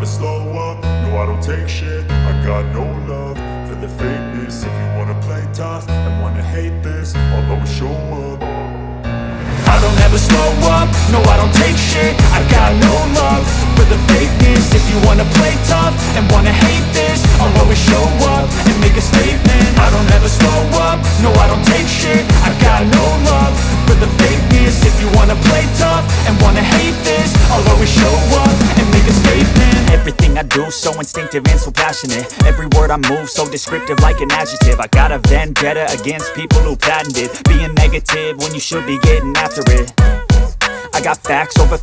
slow up, no I don't take shit. I got no love for the fakeness. If you wanna play tough and wanna hate this, I'll always show up. I don't ever slow up, no I don't take shit. I got no love for the fakeness. If you wanna play tough and wanna hate this, I'll always show up and make a statement. I don't ever slow up, no I don't take shit. I got no love for the fakeness. If you wanna play tough and wanna hate this, I'll always show up and make a statement. Everything I do so instinctive and so passionate. Every word I move so descriptive like an adjective. I got a vendetta against people who patented being negative when you should be getting after it. I got facts over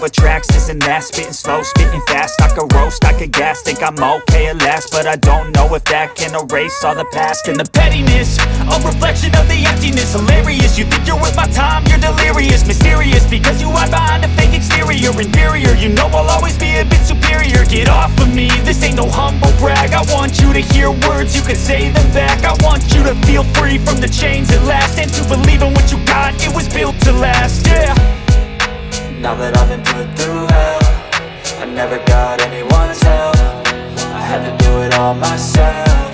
tracks, this and that. Spitting slow, spitting fast, I could roast, I could gas. Think I'm okay at last, but I don't know if that can erase all the past. And the pettiness, a reflection of the emptiness. Hilarious, you think you're worth my time, you're delirious. Mysterious, because you hide behind a fake exterior. Inferior, you know I'll always be a bit superior. Get off of me, this ain't no humble brag. I want you to hear words, you can say them back. I want you to feel free from the chains at last, and to believe in what you got, it was built to last, yeah. Now that I've been put through hell, I never got anyone's help. I had to do it all myself.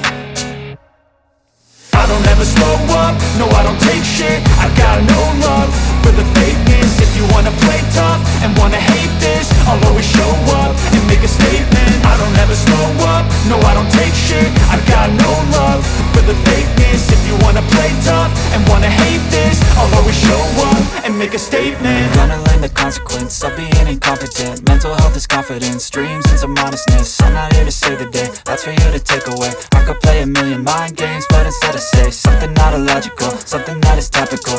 I don't ever slow up, no I don't take shit. I got no love for the fakeness. If you wanna play tough and wanna hate this, I'll always show up and make a statement. I don't ever slow up, no I don't take shit. I got no love for the fakeness. If you wanna play tough and wanna hate this, I'll always show up and make a statement. Gonna learn the consequence of being incompetent. Mental health is confidence, dreams and some honestness. I'm not here to save the day, that's for you to take away. I could play a million mind games, but instead I say something not illogical, something that is topical.